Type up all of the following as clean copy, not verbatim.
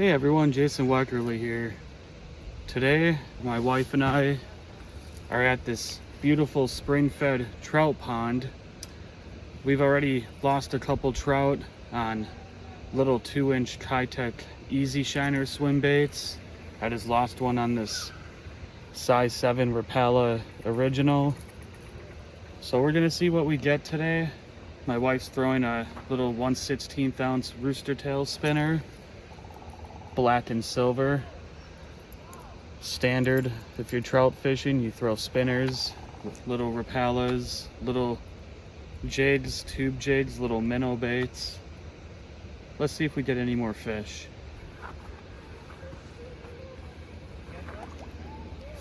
Hey everyone, Jason Weckerle here. Today, my wife and I are at this beautiful spring-fed trout pond. We've already lost a couple trout on little 2-inch Kitech Easy Shiner swim baits. I just lost one on this size 7 Rapala original. So we're gonna see what we get today. My wife's throwing a little 1/16 ounce rooster tail spinner, black and silver. Standard, if you're trout fishing, you throw spinners with little Rapalas, little jigs, tube jigs, little minnow baits. Let's see if we get any more fish.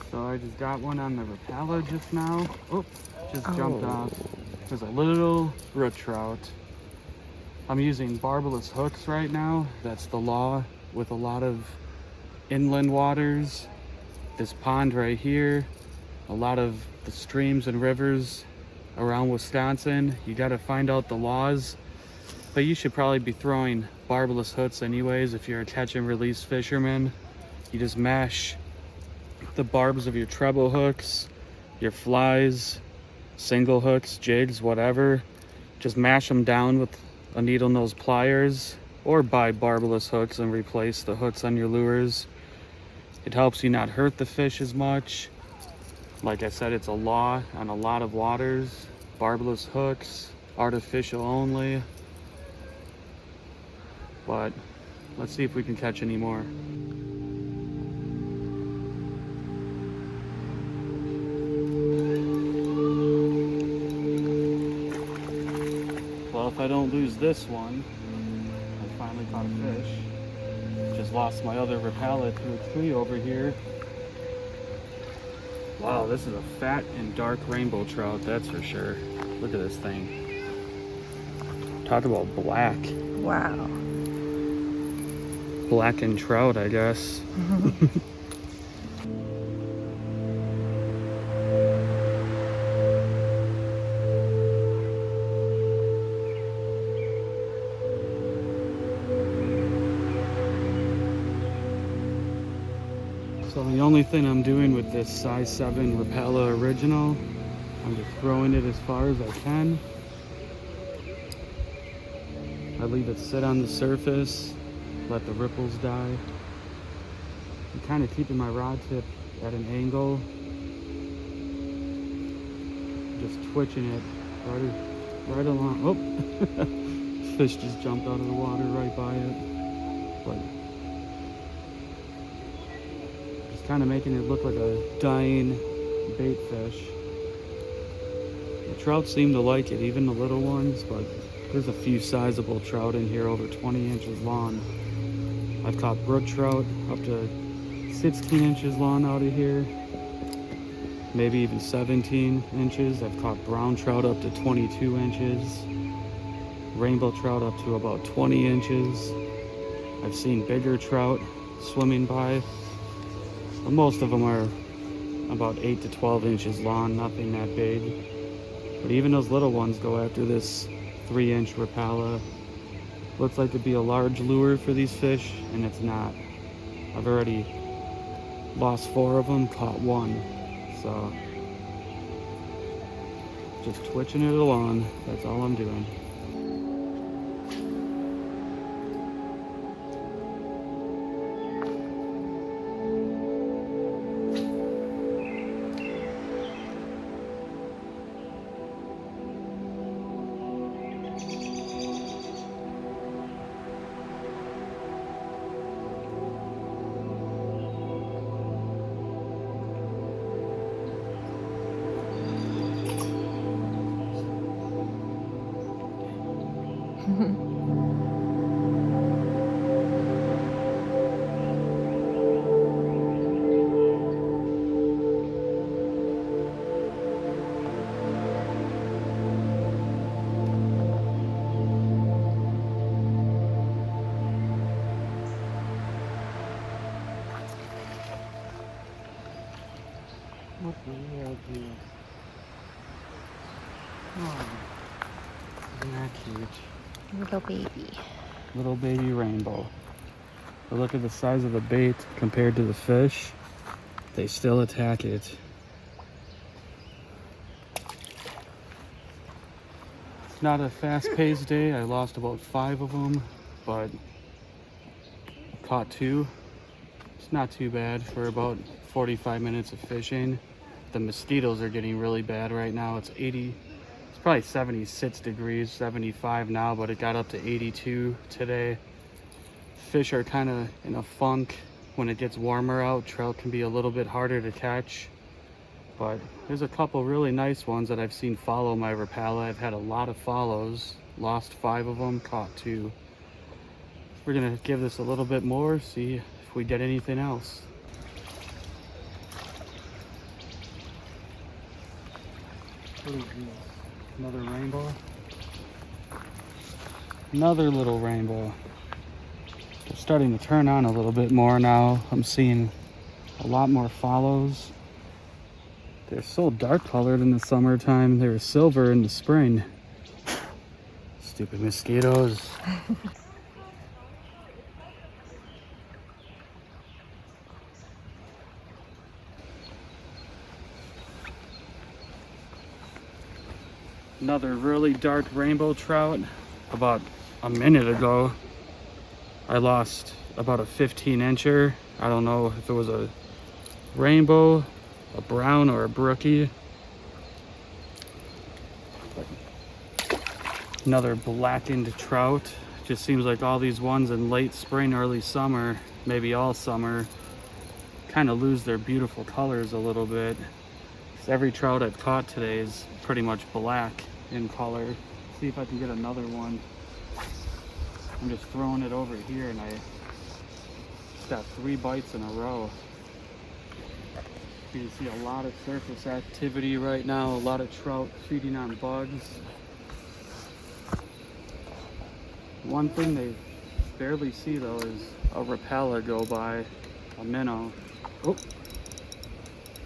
So I just got one on the Rapala just now. Oh, just jumped off. There's a little brook trout. I'm using barbless hooks right now. That's the law with a lot of inland waters. This pond right here, a lot of the streams and rivers around Wisconsin, you got to find out the laws. But you should probably be throwing barbless hooks anyways if you're a catch and release fisherman. You just mash the barbs of your treble hooks, your flies, single hooks, jigs, whatever. Just mash them down with a needle nose pliers, or buy barbless hooks and replace the hooks on your lures. It helps you not hurt the fish as much. Like I said, it's a law on a lot of waters. Barbless hooks, artificial only. But let's see if we can catch any more. Well, if I don't lose this one, I finally caught a fish. Just lost my other Rapala to a tree over here. Wow, this is a fat and dark rainbow trout, that's for sure. Look at this thing. Talk about black. Wow. Blackened trout, I guess. So the only thing I'm doing with this size 7 Rapala original, I'm just throwing it as far as I can. I leave it sit on the surface, let the ripples die. I'm kind of keeping my rod tip at an angle, just twitching it right along. Oh, fish just jumped out of the water right by it. But kind of making it look like a dying bait fish. The trout seem to like it, even the little ones, but there's a few sizable trout in here over 20 inches long. I've caught brook trout up to 16 inches long out of here, maybe even 17 inches. I've caught brown trout up to 22 inches, rainbow trout up to about 20 inches. I've seen bigger trout swimming by. But most of them are about 8 to 12 inches long, nothing that big. But even those little ones go after this 3-inch Rapala. Looks like to be a large lure for these fish, and it's not. I've already lost 4 of them, caught 1. So, just twitching it along, that's all I'm doing. What the hell, dude? Oh, isn't that cute? Little baby. Little baby rainbow. But look at the size of the bait compared to the fish. They still attack it. It's not a fast-paced day. I lost about 5 of them, but caught 2. It's not too bad for about 45 minutes of fishing. The mosquitoes are getting really bad right now. It's probably 76 degrees, 75 now, but it got up to 82 today. Fish are kind of in a funk. When it gets warmer out, trout can be a little bit harder to catch. But there's a couple really nice ones that I've seen follow my Rapala. I've had a lot of follows, lost 5 of them, caught 2. We're gonna give this a little bit more, see if we get anything else. What is this? Another rainbow? Another little rainbow. They're starting to turn on a little bit more now. I'm seeing a lot more follows. They're so dark colored in the summertime. They were silver in the spring. Stupid mosquitoes. Another really dark rainbow trout. About a minute ago, I lost about a 15-incher. I don't know if it was a rainbow, a brown, or a brookie. Another blackened trout. Just seems like all these ones in late spring, early summer, maybe all summer, kind of lose their beautiful colors a little bit. Every trout I've caught today is pretty much black in color. See if I can get another one. I'm just throwing it over here and I just got 3 bites in a row. You can see a lot of surface activity right now, a lot of trout feeding on bugs. One thing they barely see though is a Rapala go by, a minnow. Oh,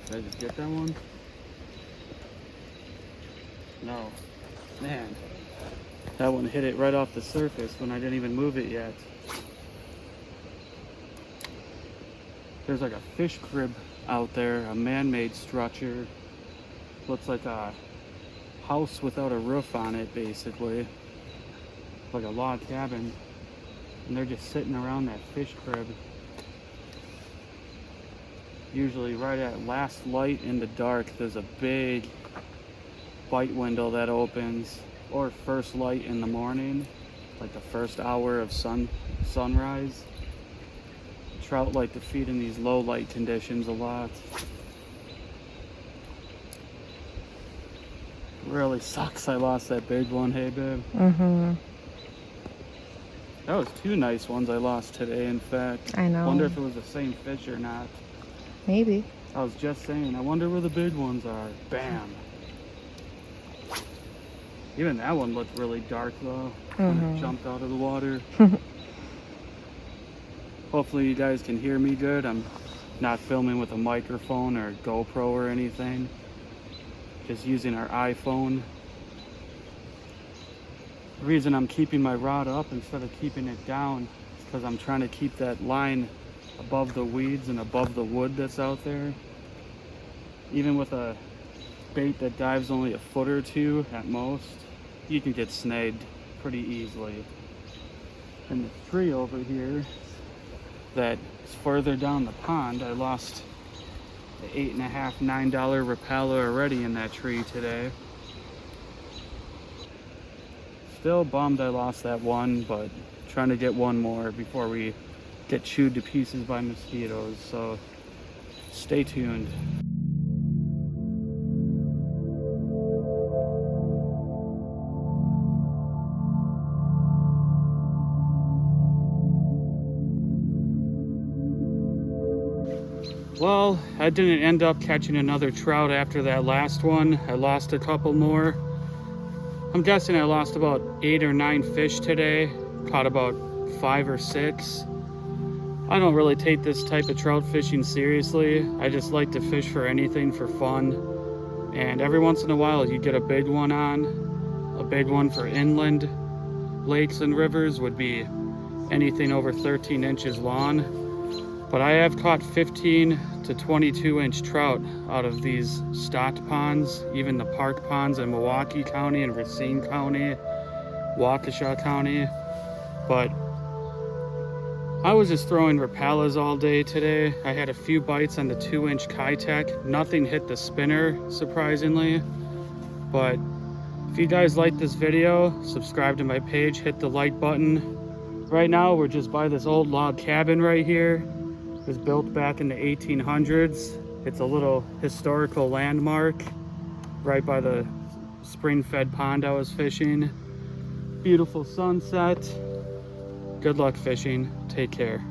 did I just get that one? No, man, that one hit it right off the surface when I didn't even move it yet. There's like a fish crib out there, a man-made structure. Looks like a house without a roof on it, basically. Like a log cabin. And they're just sitting around that fish crib. Usually right at last light in the dark, there's a big bite window that opens, or first light in the morning, like the first hour of sunrise. Trout like to feed in these low light conditions a lot. Really sucks I lost that big one, hey babe. That was 2 nice ones I lost today, in fact. I know. Wonder if it was the same fish or not. Maybe. I was just saying, I wonder where the big ones are. Bam. Even that one looked really dark though, when it jumped out of the water. Hopefully you guys can hear me good. I'm not filming with a microphone or GoPro or anything. Just using our iPhone. The reason I'm keeping my rod up instead of keeping it down is because I'm trying to keep that line above the weeds and above the wood that's out there. Even with a bait that dives only a foot or 2 at most, you can get snagged pretty easily. And the tree over here that is further down the pond, I lost the $8.50, $9 Rapala already in that tree today. Still bummed I lost that one, but trying to get one more before we get chewed to pieces by mosquitoes, so stay tuned. Well, I didn't end up catching another trout after that last one. I lost a couple more. I'm guessing I lost about 8 or 9 fish today. Caught about 5 or 6. I don't really take this type of trout fishing seriously. I just like to fish for anything for fun. And every once in a while you get a big one on. A big one for inland lakes and rivers would be anything over 13 inches long. But I have caught 15 to 22 inch trout out of these stocked ponds, even the park ponds in Milwaukee County and Racine County, Waukesha County. But I was just throwing Rapalas all day today. I had a few bites on the 2-inch Kitech. Nothing hit the spinner, surprisingly. But if you guys like this video, subscribe to my page, hit the like button. Right now, we're just by this old log cabin right here. It was built back in the 1800s. It's a little historical landmark right by the spring-fed pond I was fishing. Beautiful sunset. Good luck fishing. Take care.